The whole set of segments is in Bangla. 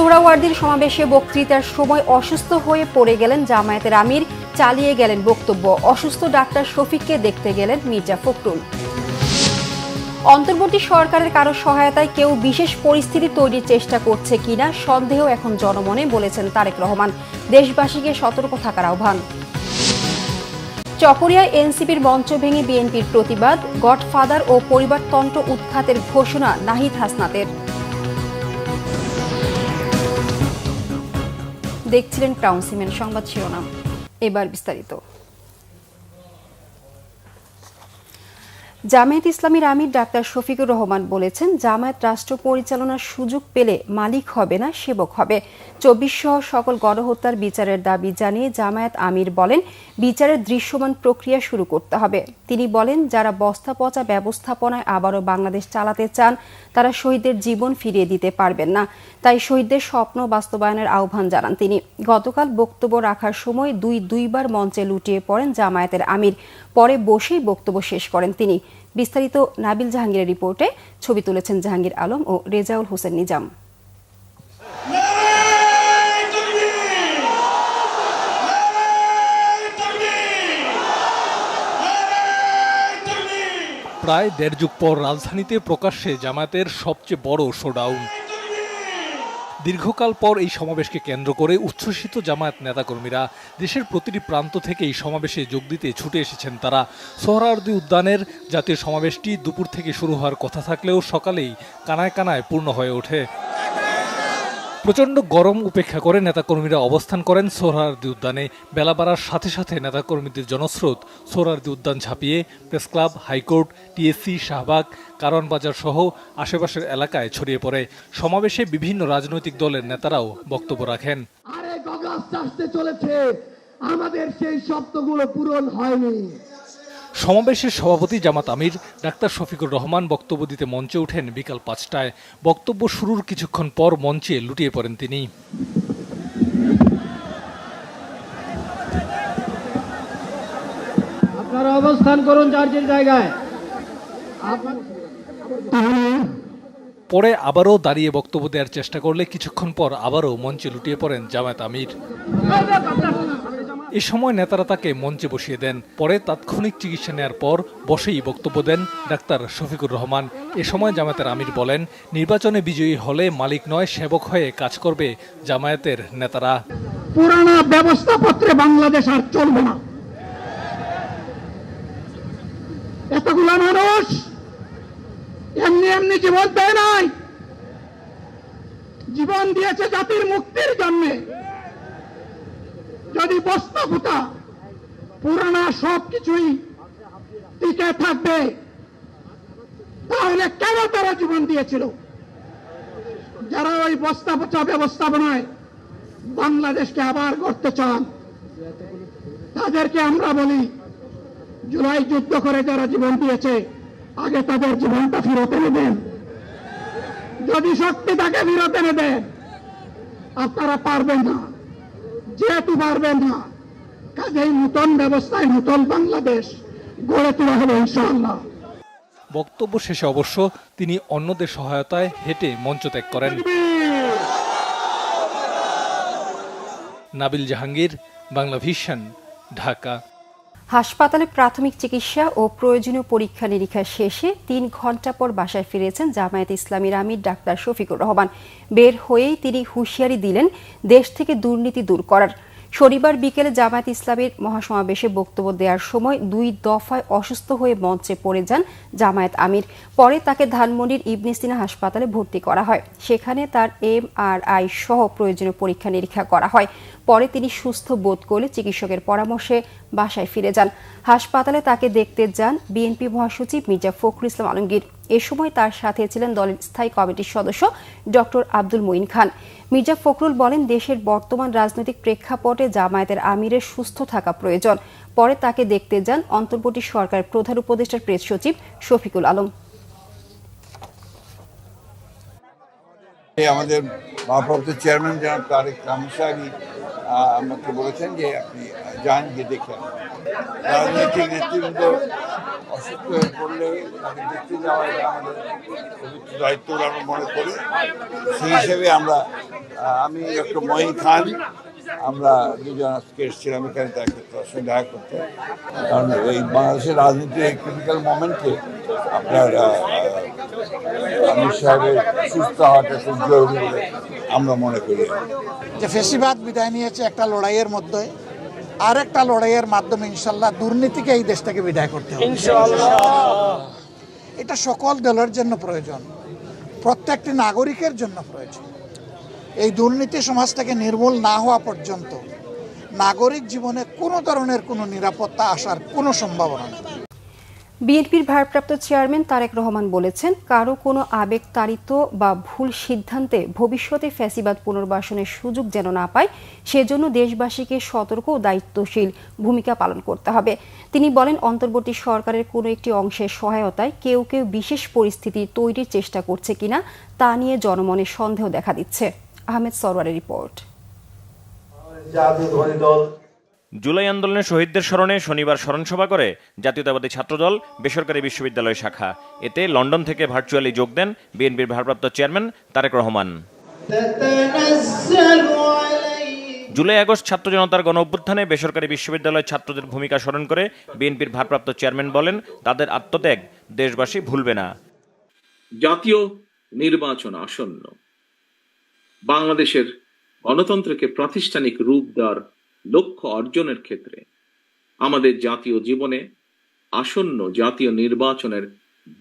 সোহরাওয়ার্দীর সমাবেশে বক্তৃতার সময় অসুস্থ হয়ে পড়ে গেলেন জামায়াতের আমির, চালিয়ে গেলেন বক্তব্য। অসুস্থ ডাক্তার শফিককে দেখতে গেলেন মির্জা ফখরুল। অন্তর্বর্তী সরকারের কারো সহায়তায় কেউ বিশেষ পরিস্থিতি তৈরির চেষ্টা করছে কিনা সন্দেহ এখন জনমনে, বলেছেন তারেক রহমান। দেশবাসীকে সতর্ক থাকার আহ্বান। চকরিয়ায় এনসিপির মঞ্চ ভেঙে বিএনপির প্রতিবাদ, গডফাদার ও পরিবারতন্ত্র উৎখাতের ঘোষণা নাহিদ হাসনাতের। দেখছিলেন ক্রাউন সিমেন্ট সংবাদ শিরোনাম, এবার বিস্তারিত। জামায়াত ইসলামীর আমির ডাক্তার শফিকুর রহমান বলেছেন, জামায়াত রাষ্ট্র পরিচালনার সুযোগ পেলে মালিক হবে না, সেবক হবে। ২৪ সহ সকল গণহত্যার বিচারের দাবি জানিয়ে জামায়াত আমির বলেন, বিচারের দৃশ্যমান প্রক্রিয়া শুরু করতে হবে। তিনি বলেন, যারা বস্তা পচা ব্যবস্থাপনায় আবারও বাংলাদেশ চালাতে চান তারা শহীদদের জীবন ফিরিয়ে দিতে পারবেন না, তাই শহীদদের স্বপ্ন বাস্তবায়নের আহ্বান জানান তিনি। গতকাল বক্তব্য রাখার সময় দুইবার মঞ্চে লুটিয়ে পড়েন জামায়াতের আমির, পরে বসেই বক্তব্য শেষ করেন তিনি। বিস্তারিত নাবিল জাহাঙ্গীরের রিপোর্টে, ছবি তুলেছেন জাহাঙ্গীর আলম ও রেজাউল হোসেন নিজাম। প্রায় দেড় যুগ পর রাজধানীতে প্রকাশ্যে জামায়াতের সবচেয়ে বড় শোডাউন। দীর্ঘকাল পর এই সমাবেশকে কেন্দ্র করে উচ্ছ্বসিত জামায়াত নেতাকর্মীরা দেশের প্রতিটি প্রান্ত থেকে এই সমাবেশে যোগ দিতে ছুটে এসেছেন তারা। সোহরাওয়ার্দী উদ্যানের জাতীয় সমাবেশটি দুপুর থেকে শুরু হওয়ার কথা থাকলেও সকালেই কানায় কানায় পূর্ণ হয়ে ওঠে। প্রচণ্ড গরম উপেক্ষা করে নেতাকর্মীরা অবস্থান করেন সোহরাওয়ার্দী উদ্যানে। বেলা বাড়ার সাথে সাথে নেতাকর্মীদের জনস্রোত সোহরাওয়ার্দী উদ্যান ছাপিয়ে press club, high court, TSC, Shahbag, Karwan বাজার সহ আশেপাশের এলাকায় ছড়িয়ে পড়ে। সমাবেশে বিভিন্ন রাজনৈতিক দলের নেতারাও বক্তব্য রাখেন। আরেক অগাস্ট আসতে চলেছে, আমাদের সেই স্বপ্নগুলো পূরণ হয়নি। সমাবেশের সভাপতি জামাত আমির ডাক্তার শফিকুর রহমান বক্তব্য দিতে মঞ্চে ওঠেন বিকাল ৫টায়। বক্তব্য শুরুর কিছুক্ষণ পর মঞ্চে লুটিয়ে পড়েন তিনি। আপনারা অবস্থান করুন যার যে জায়গায়। পরে আবারও দাঁড়িয়ে বক্তব্য দেওয়ার চেষ্টা করলে কিছুক্ষণ পর আবারও মঞ্চে লুটিয়ে পড়েন জামায়াত আমির। এ সময় নেতারা তাকে মঞ্চে বসিয়ে দেন। পরে তাৎক্ষণিক চিকিৎসা নেওয়ার পর বসেই বক্তব্য দেন ডাক্তার শফিকুর রহমান। এ সময় জামায়াতের আমির বলেন, নির্বাচনে বিজয়ী হলে মালিক নয়, সেবক হয়ে কাজ করবে জামায়াতের নেতারা। পুরানা ব্যবস্থাপত্রে বাংলাদেশ আর চলবে না। এতগুলা মানুষ এমনি এমনি জীবন দেয় নাই, জীবন দিয়েছে জাতির মুক্তির জন্য। যদি বস্তা ফুটা পুরানা সবকিছুই টিকে থাকবে, তাহলে কেন তারা জীবন দিয়েছিল? যারা ওই বস্তা পচা ব্যবস্থাপনায় বাংলাদেশকে আবার গড়তে চান, তাদেরকে আমরা বলি, জুলাই যুদ্ধ করে যারা জীবন দিয়েছে, আগে তাদের জীবনটা ফেরত এনে দেন। যদি শক্তি তাকে ফেরত এনে দেন, আপনারা পারবেন না। যেহেতু পারবেন না, কাজেই নতুন ব্যবস্থায় নতুন বাংলাদেশ গড়ে তোলা হবে ইনশাআল্লাহ। বক্তব্য শেষে অবশ্য তিনি অন্যদের সহায়তায় হেঁটে মঞ্চ ত্যাগ করেন। নাবিল জাহাঙ্গীর, বাংলা ভিশন, ঢাকা। হাসপাতালে প্রাথমিক চিকিৎসা ও প্রয়োজনীয় পরীক্ষা নিরীক্ষা শেষে ৩ ঘণ্টা পর বাসায় ফিরেছেন জামায়াত ইসলামীর আমির ডাক্তার শফিকুর রহমান। বের হয়েই তিনি হুঁশিয়ারি দিলেন দেশ থেকে দুর্নীতি দূর করার। শনিবার বিকেলে জামায়াত ইসলামীর মহাসমাবেশে বক্তব্য দেওয়ার সময় ২ দফায় অসুস্থ হয়ে মঞ্চে পড়ে যান জামায়াত আমির। পরে তাকে ধানমন্ডির ইবনে সিনা হাসপাতালে ভর্তি করা হয়। সেখানে তার MRI সহ প্রয়োজনীয় পরীক্ষা নিরীক্ষা করা হয়। পরে তিনি সুস্থ বোধ করলে চিকিৎসকের পরামর্শে বাসায় ফিরে যান। হাসপাতালে তাকে দেখতে যান বিএনপি মহাসচিব মির্জা ফখরুল ইসলাম আলমগীর। এ সময় তার সাথে ছিলেন দলের স্থায়ী কমিটির সদস্য ডক্টর আব্দুল মঈন খান। মির্জা ফখরুল বলেন, দেশের বর্তমান রাজনৈতিক প্রেক্ষাপটে জামায়াতের আমিরের সুস্থ থাকা প্রয়োজন। পরে তাকে দেখতে যান অন্তর্বর্তী সরকারের প্রধান উপদেষ্টার প্রেস সচিব শফিকুল আলম। আমাদের ভারপ্রাপ্ত চেয়ারম্যান জনাব তারেক রহমান আমাকে বলেছেন যে আপনি যান, গিয়ে দেখেন। রাজনৈতিক নেতৃবৃন্দ অসুস্থ হয়ে পড়লে তাকে দেখতে যাওয়া এটা আমাদের পবিত্র দায়িত্ব বলে আমরা মনে করি। সেই হিসেবে আমরা আমি ডক্টর মঈন খান, আমরা দুজন আজকে এসেছিলাম এখানে তার সঙ্গে দেখা করতে, কারণ এই বাংলাদেশের রাজনীতির ক্রিটিক্যাল মোমেন্টে আপনার আমির সাহেবের সুস্থ হওয়াটা খুব জরুরি বলে আমরা মনে করি। যে ফেসিবাদ বিদায় নিয়েছে একটা লড়াইয়ের মধ্যে, আর একটা লড়াইয়ের মাধ্যমে ইনশাল্লাহ দুর্নীতিকে এই দেশ থেকে বিদায় করতে হবে। এটা সকল দলের জন্য প্রয়োজন, প্রত্যেকটি নাগরিকের জন্য প্রয়োজন। এই দুর্নীতি সমাজ থেকে নির্মূল না হওয়া পর্যন্ত নাগরিক জীবনে কোনো ধরনের কোনো নিরাপত্তা আসার কোনো সম্ভাবনা নেই। বিএনপির ভারপ্রাপ্ত চেয়ারম্যান তারেক রহমান বলেছেন, কারো কোনো আবেগতাড়িত বা ভুল সিদ্ধান্তে ভবিষ্যতে ফ্যাসিবাদ পুনর্বাসনের সুযোগ যেন না পায়, সেজন্য দেশবাসীকে সতর্ক ও দায়িত্বশীল ভূমিকা পালন করতে হবে। তিনি বলেন, অন্তর্বর্তী সরকারের কোনো একটি অংশের সহায়তায় কেউ কেউ বিশেষ পরিস্থিতি তৈরির চেষ্টা করছে কিনা তা নিয়ে জনমনে সন্দেহ দেখা দিচ্ছে। আহমেদ সরওয়ারের রিপোর্ট। জুলাই আন্দোলনের শহীদদের স্মরণে শনিবার স্মরণসভা করে জাতীয়তাবাদী ছাত্রদল বেসরকারি বিশ্ববিদ্যালয় শাখা। এতে লন্ডন থেকে ভার্চুয়ালি যোগ দেন বিএনপির ভারপ্রাপ্ত chairman Tarique Rahman. July August ছাত্র জনতার গণ অভ্যুত্থানে বেসরকারি বিশ্ববিদ্যালয় ছাত্রদের ভূমিকা স্মরণ করে বিএনপির ভারপ্রাপ্ত চেয়ারম্যান বলেন, তাদের আত্মত্যাগ দেশবাসী ভুলবে না। জাতীয় নির্বাচন আসন্ন, বাংলাদেশের গণতন্ত্রকে প্রাতিষ্ঠানিক রূপ দেওয়ার লক্ষ্য অর্জনের ক্ষেত্রে আমাদের জাতীয় জীবনে আসন্ন জাতীয় নির্বাচনের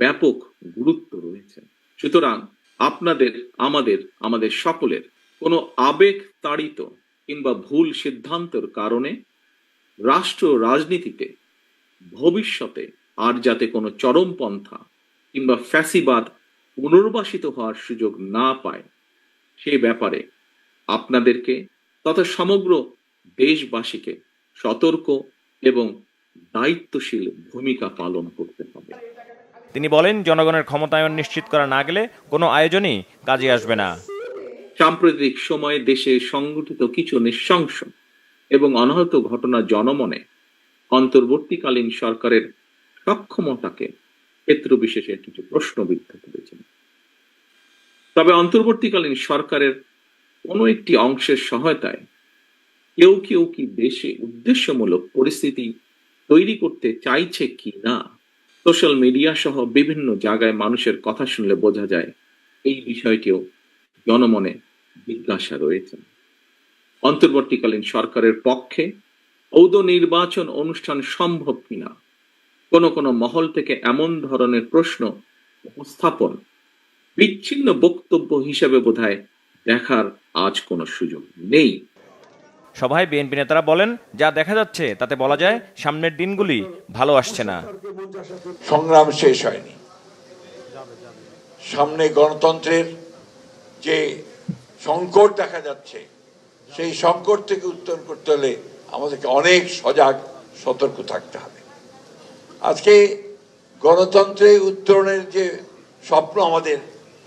ব্যাপক গুরুত্ব রয়েছে। সুতরাং আপনাদের, আমাদের সকলের কোনো আবেগ তাড়িত কিংবা ভুল সিদ্ধান্তের কারণে রাষ্ট্র রাজনীতিতে ভবিষ্যতে আর যাতে কোনো চরমপন্থা কিংবা ফ্যাসিবাদ পুনর্বাসিত হওয়ার সুযোগ না পায়, সেই ব্যাপারে আপনাদেরকে তথা সমগ্র দেশবাসীকে সতর্ক এবং দায়িত্বশীল ভূমিকা পালন করতে হবে। তিনি বলেন, জনগণের ক্ষমতায়ন নিশ্চিত করা না গেলে কোনো আয়োজনই কাজে আসবে না। সাম্প্রতিক সময়ে দেশে সংঘটিত কিছু নৃশংস এবং অনাহত ঘটনা জনমনে অন্তর্বর্তীকালীন সরকারের সক্ষমতাকে ক্ষেত্র বিশেষে কিছু প্রশ্নবিদ্ধ করেছে। তবে অন্তর্বর্তীকালীন সরকারের কোনো একটি অংশের সহায়তায় কেউ কেউ কি দেশে উদ্দেশ্যমূলক পরিস্থিতি তৈরি করতে চাইছে কি না, সোশ্যাল মিডিয়া সহ বিভিন্ন জায়গায় মানুষের কথা শুনলে বোঝা যায় এই বিষয়টিও জনমনে জিজ্ঞাসা রয়েছে। অন্তর্বর্তীকালীন সরকারের পক্ষে ঔদ নির্বাচন অনুষ্ঠান সম্ভব কিনা কোনো মহল থেকে এমন ধরনের প্রশ্ন উপস্থাপন বিচ্ছিন্ন বক্তব্য হিসেবে বোধহয় দেখার আজ কোনো সুযোগ নেই। সভায় বিএনপি নেতারা বলেন, যা দেখা যাচ্ছে তাতে বলা যায় সামনের দিনগুলি ভালো আসছে না। সংগ্রাম শেষ হয়নি, সামনে গণতন্ত্রের যে সংকট দেখা যাচ্ছে, সেই সংকট থেকে উত্তরণ করতে হলে আমাদেরকে অনেক সজাগ সতর্ক থাকতে হবে। আজকে গণতন্ত্রে উত্তরণের যে স্বপ্ন আমাদের,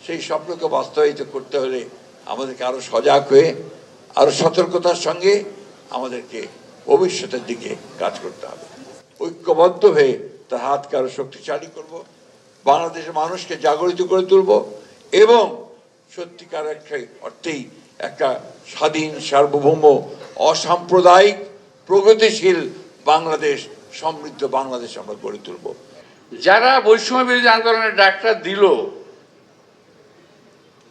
সেই স্বপ্নকে বাস্তবায়িত করতে হলে আমাদেরকে আরো সজাগ হয়ে আরো সতর্কতার সঙ্গে আমাদেরকে ভবিষ্যতের দিকে কাজ করতে হবে। ঐক্যবদ্ধ হয়ে তার হাতকে আরো শক্তিশালী করব, বাংলাদেশের মানুষকে জাগরিত করে তুলব এবং সত্যিকার অর্থেই একটা স্বাধীন, সার্বভৌম, অসাম্প্রদায়িক, প্রগতিশীল বাংলাদেশ, সমৃদ্ধ বাংলাদেশ আমরা গড়ে তুলব। যারা বৈষম্য বিরোধী আন্দোলনের ডাকটা দিল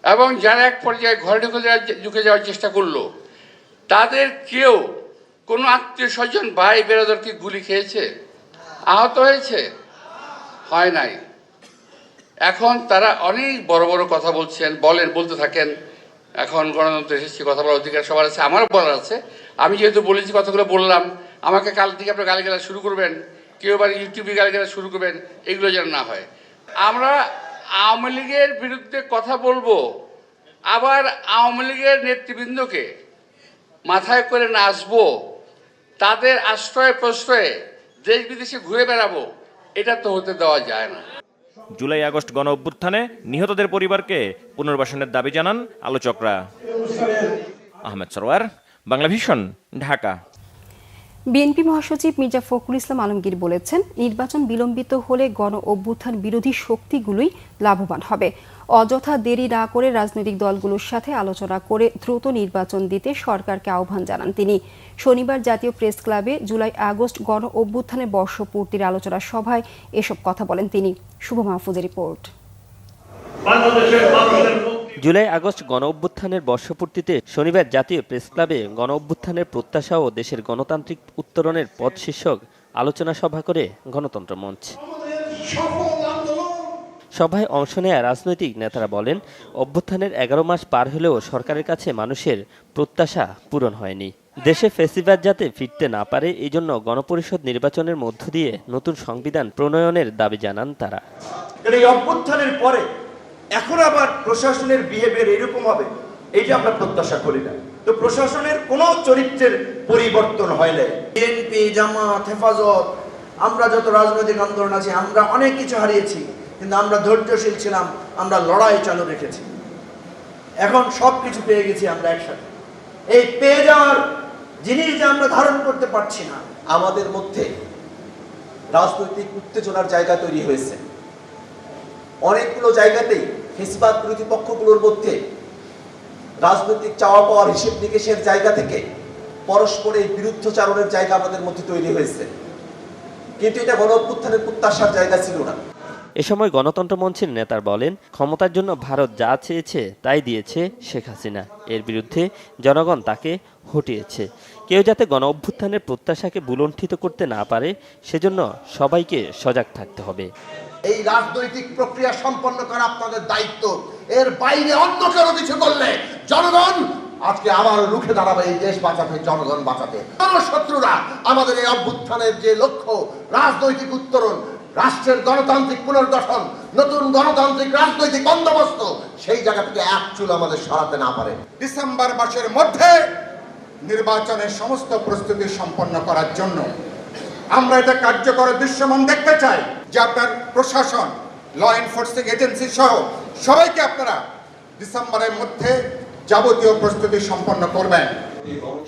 এবং যারা এক পর্যায়ে ঘরে ঢুকে যাওয়ার চেষ্টা করলো, তাদের কেউ কোনো আত্মীয় স্বজন, ভাই বেরাদর কি গুলি খেয়েছে, আহত হয়েছে? হয় নাই। এখন তারা অনেক বড় বড় কথা বলতে থাকেন। এখন গণতন্ত্র এসেছে, কথা বলার অধিকার সবার আছে, আমারও বলার আছে। আমি যেহেতু বলেছি, কথাগুলো বললাম, আমাকে কাল থেকে আপনার গালিগালাজ শুরু করবেন, কেউ এবার ইউটিউবে গালিগালাজ শুরু করবেন, এগুলো যেন না হয়। আমরা আওয়ামী লীগের বিরুদ্ধে কথা বলবো, আবার আওয়ামী লীগের নেতৃবৃন্দকে মাথায় করে নাচবো, তাদের আশ্রয় প্রশ্রয়ে দেশ বিদেশে ঘুরে বেড়াবো, এটা তো হতে দেওয়া যায় না। জুলাই আগস্ট গণ অভ্যুত্থানে নিহতদের পরিবারকে পুনর্বাসনের দাবি জানান আলোচকরা। আহমেদ সরওয়ার, বাংলা ভিশন, ঢাকা। বিএনপি মহাসচিব মির্জা ফখরুল ইসলাম আলমগীর বলেছেন, নির্বাচন বিলম্বিত হলে গণ অভ্যুত্থান বিরোধী শক্তিগুলোই লাভবান হবে। অযথা দেরি না করে রাজনৈতিক দলগুলোর সাথে আলোচনা করে দ্রুত নির্বাচন দিতে সরকারকে আহ্বান জানান তিনি। শনিবার জাতীয় প্রেস ক্লাবে জুলাই আগস্ট গণ অভ্যুত্থানের বর্ষপূর্তির আলোচনা সভায় এসব কথা বলেন তিনি। শুভ মাহফুজের রিপোর্ট। জুলাই আগস্ট গণ অভ্যুত্থানের বর্ষপূর্তিতে শনিবার জাতীয় প্রেস ক্লাবে গণ অভ্যুত্থানের প্রত্যাশা ও দেশের গণতান্ত্রিক উত্তরণের পথ শীর্ষক আলোচনা সভা করে গণতন্ত্র মঞ্চ। সভায় অংশ নেয়া রাজনৈতিক নেতারা বলেন, অভ্যুত্থানের 11 মাস পার হলেও সরকারের কাছে মানুষের প্রত্যাশা পূরণ হয়নি। দেশে ফ্যাসিবাদ যাতে ফিরতে না পারে এই জন্য গণপরিষদ নির্বাচনের মধ্য দিয়ে নতুন সংবিধান প্রণয়নের দাবি জানান তারা। এই অভ্যুত্থানের পরে এখন আবার প্রশাসনের বিহেভিয়ার এরকম হবে, এইটা আমরা প্রত্যাশা করি না। তো প্রশাসনের কোনো চরিত্রের পরিবর্তন হয় নাই। বিএনপি, জামাত, হেফাজত, আমরা যত রাজনৈতিক আন্দোলন আছে আমরা অনেক কিছু হারিয়েছি, কিন্তু আমরা ধৈর্যশীল ছিলাম, আমরা লড়াই চালু রেখেছি। এখন সব কিছু পেয়ে গেছি আমরা একসাথে। এই পেয়ে যাওয়ার জিনিস যে আমরা ধারণ করতে পারছি না, আমাদের মধ্যে রাজনৈতিক উত্তেজনার জায়গা তৈরি হয়েছে। অনেকগুলো জায়গাতেই ফ্যাসিবাদ বিরোধী পক্ষগুলোর মধ্যে রাজনৈতিক চাওয়া পাওয়ার হিসেব নিকেশের জায়গা থেকে পরস্পরের বিরুদ্ধচারণের জায়গা আমাদের মধ্যে তৈরি হয়েছে, কিন্তু এটা গণ অভ্যুত্থানের প্রত্যাশার জায়গা ছিল না। এ সময় গণতন্ত্র মঞ্চের নেতারা বলেন, ক্ষমতার জন্য ভারত যা চেয়েছে তাই দিয়েছে শেখ হাসিনা। এর বিরুদ্ধে জনগণ তাকে হটিয়েছে। কেউ যাতে গণ অভ্যুত্থানের প্রত্যাশাকে বুলণ্ঠিত করতে না পারে সেজন্য সবাইকে সজাগ থাকতে হবে। এই রাজনৈতিক প্রক্রিয়া সম্পন্ন করা আপনাদের দায়িত্ব। এর বাইরে অন্য কেউ কিছু করলে জনগণ আজকে আবার রুখে দাঁড়াবে, এই দেশ বাঁচাতে, জনগণ বাঁচাতে। শত্রুরা আমাদের এই অভ্যুত্থানের যে লক্ষ্য, রাজনৈতিক উত্তরণ, রাষ্ট্রের গণতান্ত্রিক পুনর্গঠন, নতুন গণতান্ত্রিক রাজনৈতিক বন্দোবস্ত, সেই জায়গা থেকে এক চুল আমাদের সরাতে না পারে। ডিসেম্বর মাসের মধ্যে নির্বাচনের সমস্ত প্রস্তুতি সম্পন্ন করার জন্য আমরা এটা কার্যকর দৃশ্যমান দেখতে চাই যে আপনার প্রশাসন, ল এনফোর্সিং এজেন্সি সহ সবাইকে আপনারা ডিসেম্বরের মধ্যে যাবতীয় প্রস্তুতি সম্পন্ন করবেন।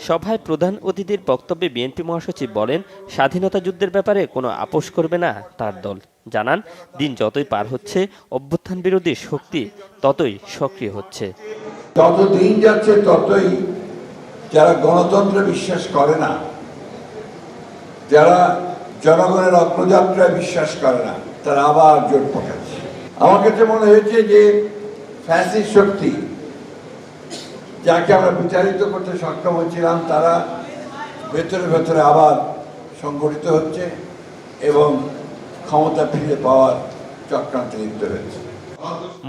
সভায় প্রধান অতিথির বক্তব্যে বিএনপি মহাসচিব বলেন, স্বাধীনতা যুদ্ধের ব্যাপারে কোনো আপোষ করবে না তার দল। জানান, দিন যতই পার হচ্ছে অভ্যুত্থান বিরোধী শক্তি ততই সক্রিয় হচ্ছে। যত দিন যাচ্ছে ততই যারা গণতন্ত্রে বিশ্বাস করে না, যারা জনগণের অগ্রযাত্রায় বিশ্বাস করে না, তারা আবার জোট পাকাচ্ছে। আমার কাছে মনে হয়েছে যে ফ্যাসিস্ট শক্তি যাকে আমরা বিচারিত করতে সক্ষম হচ্ছিলাম, তারা ভেতরে ভেতরে আবার সংগঠিত হচ্ছে এবং ক্ষমতা ফিরে পাওয়ার চক্রান্তে লিপ্ত হয়েছে।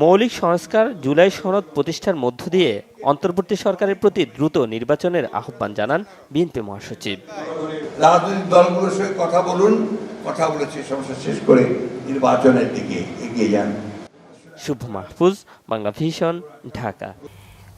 মৌলিক সংস্কার জুলাই সনদ প্রতিষ্ঠার মধ্য দিয়ে অন্তর্বর্তী সরকারের প্রতি দ্রুত নির্বাচনের আহ্বান জানান বিএনপি মহাসচিব। রাজনৈতিক দলগুলোর সঙ্গে কথা বলুন, কথা বলেছে সমস্যা শেষ করে নির্বাচনের দিকে এগিয়ে যান। শুভ মাহফুজ, বাংলা ভিশন, ঢাকা।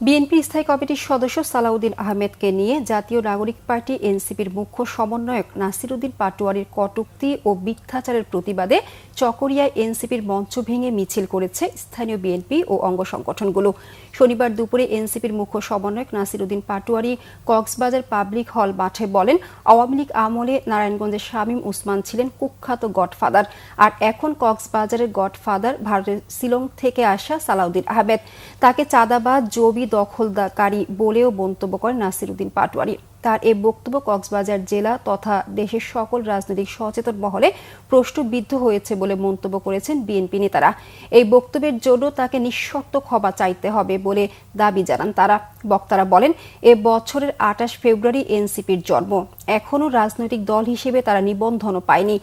বিএনপি স্থায়ী কমিটির সদস্য সালাউদ্দিন আহমেদকে নিয়ে জাতীয় নাগরিক পার্টি এনসিপির মুখ্য সমন্বয়ক নাসিরউদ্দিন পাটোয়ারীর কটূক্তি ও মিথ্যাচারের প্রতিবাদে চকরিয়ায় এনসিপির মঞ্চ ভেঙে মিছিল করেছে স্থানীয় বিএনপি ও অঙ্গ সংগঠনগুলো। শনিবার দুপুরে এনসিপির মুখ্য সমন্বয়ক নাসিরউদ্দিন পাটোয়ারী কক্সবাজার পাবলিক হল মাঠে বলেন, আওয়ামী লীগ আমলে নারায়ণগঞ্জের শামীম উসমান ছিলেন কুখ্যাত গডফাদার, আর এখন কক্সবাজারের গডফাদার ভারতের শিলং থেকে আসা সালাউদ্দিন আহমেদ। তাকে চাঁদাবাজ, জবি দখলদারকারী বলেও মন্তব্য করেন নাসিরউদ্দিন পাটোয়ারী। তার এই বক্তব্য কক্সবাজার জেলা তথা দেশের সকল রাজনৈতিক সচেতন মহলে প্রশ্নবিদ্ধ হয়েছে বলে মন্তব্য করেছেন বিএনপি নেতারা। এই বক্তব্যের জন্য তাকে নিঃশর্ত ক্ষমা চাইতে হবে বলে দাবি জানান তারা। বক্তারা বলেন, এ বছরের 28 ফেব্রুয়ারি এনসিপির জন্ম, এখনও রাজনৈতিক দল হিসেবে তারা নিবন্ধনও পায়নি।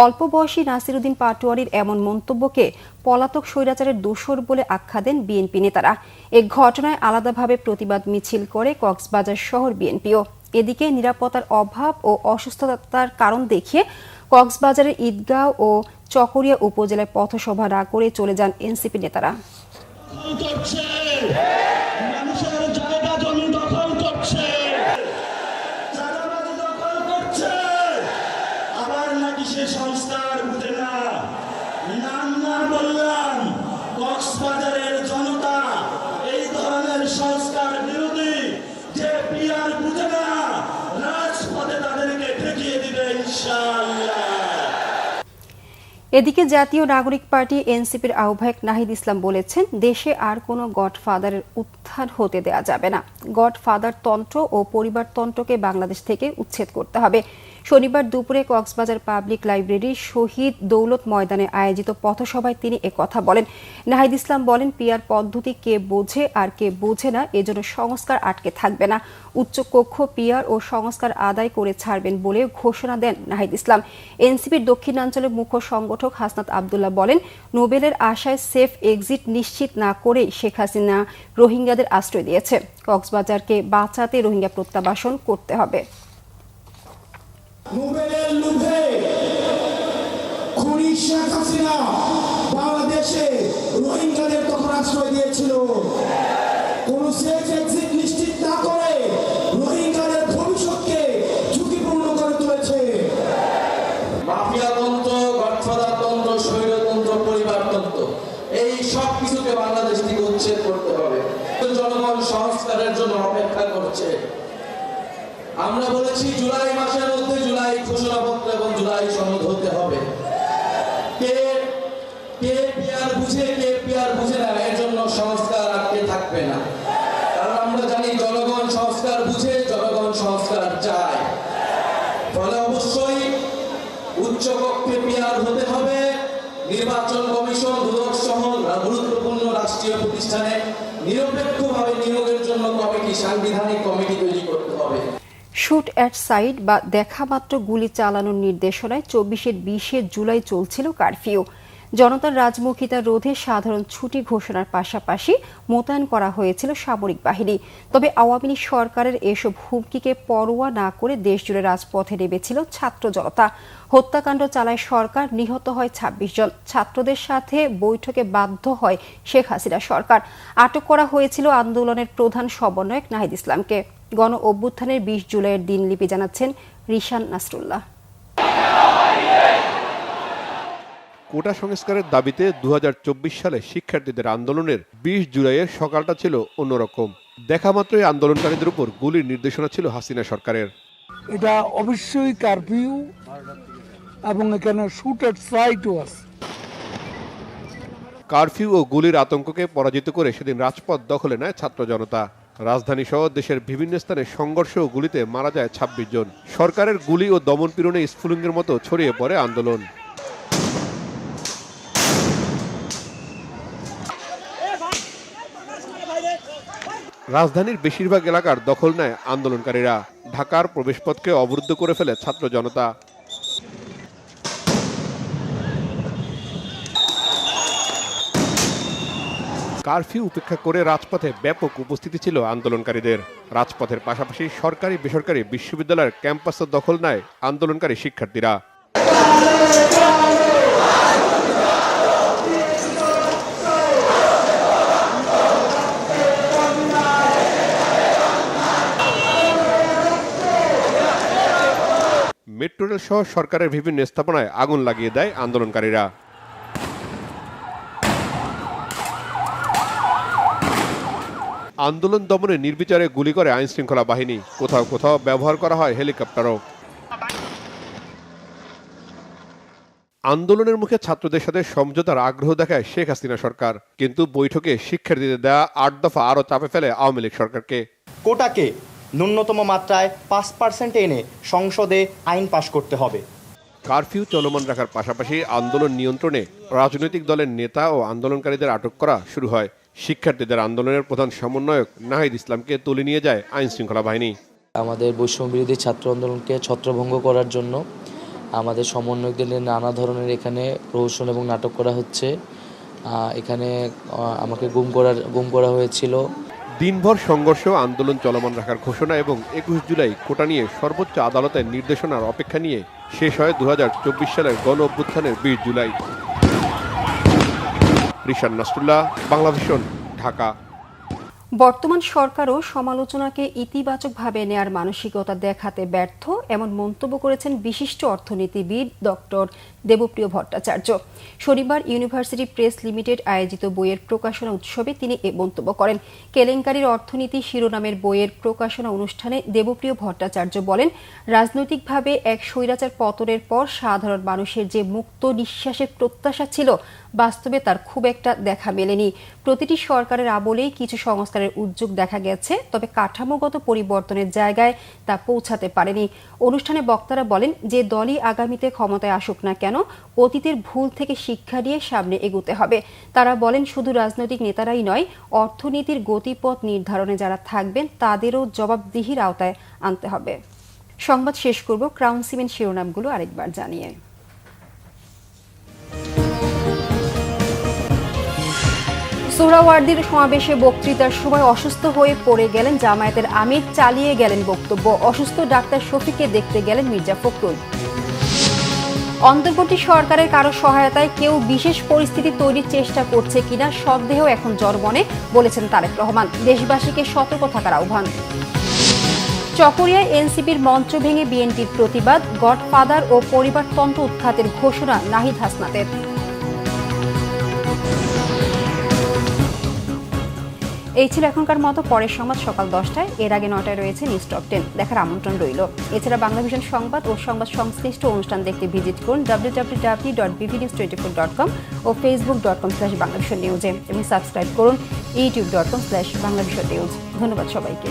অল্প বয়সী নাসিরউদ্দিন পাটোয়ারীর এমন মন্তব্যকে পলাতক স্বৈরাচারের দোসর বলে আখ্যা দেন বিএনপি নেতারা। এ ঘটনায় আলাদাভাবে প্রতিবাদ মিছিল করে কক্সবাজার শহর বিএনপিও। এদিকে নিরাপত্তার অভাব ও অসুস্থতার কারণ দেখিয়ে কক্সবাজারের ঈদগাঁও ও চকরিয়া উপজেলায় পথসভা না করে চলে যান এনসিপি নেতারা। কক্সবাজারের জনতা এই ধরনের সংস্কার বিরোধী যে পিয়ার বুঝে না, রাজপথে তাদেরকে ঠেকিয়ে দিবে ইনশাআল্লাহ। এদিকে জাতীয় নাগরিক পার্টি এনসিপির আহ্বায়ক নাহিদ ইসলাম বলেছেন, দেশে আর কোনো গডফাদারের উত্থান হতে দেয়া যাবে না। গডফাদার তন্ত্র ও পরিবারতন্ত্রকে বাংলাদেশ থেকে উচ্ছেদ করতে হবে। শনিবার দুপুরে কক্সবাজার পাবলিক লাইব্রেরির শহীদ দৌলত ময়দানে আয়োজিত পথসভায় তিনি একথা বলেন। নাহিদ ইসলাম বলেন, পিআর পদ্ধতি কে বোঝে আর কে বোঝে না, এজন্য সংস্কার আটকে থাকবে না। উচ্চকক্ষ পিআর ও সংস্কার আদায় করে ছাড়বেন বলে ঘোষণা দেন নাহিদ ইসলাম। এনসিপির দক্ষিণাঞ্চলের মুখ্য সংগঠক হাসনাত আবদুল্লাহ বলেন, নোবেলের আশায় সেফ এক্সিট নিশ্চিত না করেই শেখ হাসিনা রোহিঙ্গাদের আশ্রয় দিয়েছে। কক্সবাজারকে বাঁচাতে রোহিঙ্গা প্রত্যাবাসন করতে হবে। নোবেলের লোভে খুনি শেখ হাসিনা বাংলাদেশে রোহিঙ্গাদের তখন আশ্রয় দিয়েছিল। কোন সেফ এক্সিট নিশ্চিত না করে রোহিঙ্গাদের ভবিষ্যৎকে ঝুঁকিপূর্ণ করে তুলেছে। মাফিয়াতন্ত্র, গডফাদারতন্ত্র, স্বৈরতন্ত্র, পরিবারতন্ত্র, এই সব কিছুকে বাংলাদেশ থেকে উচ্ছেদ করতে হবে। জনগণ সংস্কারের জন্য অপেক্ষা করছে। আমরা বলেছি জুলাই মাসের মধ্যে জুলাই ঘোষণাপত্র এবং জুলাই সনদ হতে হবে। কে পিআর বুঝে, কে পিআর বুঝে না, এর জন্য সংস্কার আটকে থাকবে না। কারণ আমরা জানি জনগণ সংস্কার বুঝে, জনগণ সংস্কার চায়। ফলে অবশ্যই উচ্চকক্ষে পিআর হতে হবে। নির্বাচন কমিশন, দুদক সহ গুরুত্বপূর্ণ রাষ্ট্রীয় প্রতিষ্ঠানে নিরপেক্ষভাবে নিয়োগের জন্য কমিটি, সাংবিধানিক কমিটি তৈরি করতে হবে। শুট অ্যাট সাইট বা দেখামাত্র গুলি চালানোর নির্দেশনায় ২৪-২০ জুলাই চলছিল কারফিউ। জনতার রাজমুখিতা রোধে সাধারণ ছুটি ঘোষণার পাশাপাশি মোতায়েন করা হয়েছিল সামরিক বাহিনী। তবে আওয়ামী লীগ সরকারের এসব হুমকিকে পরোয়া না করে দেশজুড়ে রাজপথে নেমেছিল ছাত্র জনতা। হত্যাকাণ্ড চালায় সরকার, নিহত হয় ২৬ জন। ছাত্রদের সাথে বৈঠকে বাধ্য হয় শেখ হাসিনা সরকার। আটক করা হয়েছিল আন্দোলনের প্রধান সমন্বয়ক নাহিদ ইসলামকে। গণ অভ্যুত্থানের ২০ জুলাইয়ের দিনলিপি জানাচ্ছেন রিশান নাসরুল্লাহ। কোটা সংস্কারের দাবিতে ২০২৪ সালে শিক্ষার্থীদের আন্দোলনের ২০ জুলাইয়ের সকালটা ছিল অন্যরকম। দেখামাত্রই আন্দোলনকারীদের উপর গুলির নির্দেশনা ছিল হাসিনা সরকারের। এটা অবশ্যই কারফিউ এবং এখানে শুট অ্যাট সাইটও আছে। কারফিউ ও গুলির আতঙ্ককে পরাজিত করে সেদিন রাজপথ দখলে নেয় ছাত্র জনতা। রাজধানী সহ দেশের বিভিন্ন স্থানে সংঘর্ষ ও গুলিতে মারা যায় ২৬ জন। সরকারের গুলি ও দমনপীড়নে স্ফুলিঙ্গের মতো ছড়িয়ে পড়ে আন্দোলন। রাজধানীর বেশিরভাগ এলাকার দখল নেয় আন্দোলনকারীরা। ঢাকার প্রবেশপথকে অবরুদ্ধ করে ফেলে ছাত্র জনতা। কারফিউ উপেক্ষা করে রাজপথে ব্যাপক উপস্থিতি ছিল আন্দোলনকারীদের। রাজপথের পাশাপাশি সরকারি বেসরকারি বিশ্ববিদ্যালয়ের ক্যাম্পাসও দখল নেয় আন্দোলনকারী শিক্ষার্থীরা। মেট্রো রেল সহ সরকারের বিভিন্ন স্থাপনায় আগুন লাগিয়ে দেয় আন্দোলনকারীরা। আন্দোলন দমনে নির্বিচারে গুলি করে আইনশৃঙ্খলা বাহিনী। কোথাও কোথাও ব্যবহার করা হয় হেলিকপ্টারও। আন্দোলনের মুখে ছাত্রদের সাথে সমঝোতার আগ্রহ দেখায় শেখ হাসিনা সরকার, কিন্তু বৈঠকে শিক্ষার্থীদের দেয়া ৮ দফা আরও চাপে ফেলে আওয়ামী লীগ সরকারকে। কোটাকে ন্যূনতম মাত্রায় ৫% এনে সংসদে আইন পাশ করতে হবে। কারফিউ চলমান রাখার পাশাপাশি আন্দোলন নিয়ন্ত্রণে রাজনৈতিক দলের নেতা ও আন্দোলনকারীদের আটক করা শুরু হয়। শিক্ষার্থীদের আন্দোলনের প্রধান সমন্বয়ক নাহিদ ইসলামকে তুলে নিয়ে যায় আইন শৃঙ্খলা বাহিনী। আমাদের বৈষম্য বিরোধী ছাত্র আন্দোলনকে ছত্রভঙ্গ করার জন্য আমাদের সমন্বয়কদের নানা ধরনের এখানে প্রহসন এবং নাটক করা হচ্ছে। এখানে আমাকে গুম করা হয়েছিল। দিনভর সংঘর্ষ, আন্দোলন চলমান রাখার ঘোষণা এবং ২১ জুলাই কোটা নিয়ে সর্বোচ্চ আদালতের নির্দেশনার অপেক্ষা নিয়ে শেষ হয় ২০২৪ সালের গণ অভ্যুত্থানের ২০ জুলাই। রিশান নাসরুল্লাহ, বাংলাভিশন, ঢাকা। বর্তমান সরকারও সমালোচনাকে ইতিবাচকভাবে নেয়ার মানসিকতা দেখাতে ব্যর্থ এমন মন্তব্য করেছেন বিশিষ্ট অর্থনীতিবিদ ডক্টর দেবপ্রিয় ভট্টাচার্য। শনিবার ইউনিভার্সিটি প্রেস লিমিটেড আয়োজিত বইয়ের প্রকাশনা উৎসবে তিনি এ মন্তব্য করেন। কেলেঙ্কারির অর্থনীতি শিরোনামের বইয়ের প্রকাশনা অনুষ্ঠানে দেবপ্রিয় ভট্টাচার্য বলেন, রাজনৈতিকভাবে এক স্বৈরাচার পতনের পর সাধারণ মানুষের যে মুক্ত নিঃশ্বাসের প্রত্যাশা ছিল, বাস্তবে তার খুব একটা দেখা মেলেনি। প্রতিটি সরকারের আমলেই কিছু সংস্কারের উদ্যোগ দেখা গেছে, তবে কাঠামোগত পরিবর্তনের জায়গায় তা পৌঁছাতে পারেনি। অনুষ্ঠানে বক্তারা বলেন, যে দলই আগামীতে ক্ষমতায় আসুক না কেন, অতীতের ভুল থেকে শিক্ষা নিয়ে সামনে এগোতে হবে। তারা বলেন, শুধু রাজনৈতিক নেতারাই নয়, অর্থনীতির গতিপথ নির্ধারণে যারা থাকবেন তাদেরও জবাবদিহির আওতায় আনতে হবে। সংবাদ শেষ করব ক্রাউন সিমেন্ট শিরোনামগুলো আরেকবার জানিয়ে। সোহরাওয়ার্দীর সমাবেশে বক্তৃতার সময় অসুস্থ হয়ে পড়ে গেলেন জামায়াতের আমির, চালিয়ে গেলেন বক্তব্য। অসুস্থ ডাক্তার শফিককে দেখতে গেলেন মির্জা ফখরুল। অন্তর্বর্তী সরকারের কারো সহায়তায় কেউ বিশেষ পরিস্থিতি তৈরির চেষ্টা করছে কিনা সন্দেহ এখন জনমনে, বলেছেন তারেক রহমান। দেশবাসীকে সতর্ক থাকার আহ্বান। চকরিয়ায় এনসিপির মঞ্চ ভেঙে বিএনপির প্রতিবাদ, গডফাদার ও পরিবারতন্ত্র উৎখাতের ঘোষণা নাহিদ হাসনাতের। এই ছিল এখনকার মতো। পরের সংবাদ সকাল 10টায়, এর আগে 9টায় রয়েছে নিউজ টপ 10 দেখার আমন্ত্রণ রইল। এছাড়া বাংলাভিশন সংবাদ ও সংবাদ সংশ্লিষ্ট অনুষ্ঠান দেখতে ভিজিট করুন www.bbnews24.com ও facebook.com/banglavishnnews এবং সাবস্ক্রাইব করুন youtube.com/banglavishnnews। ধন্যবাদ সবাইকে।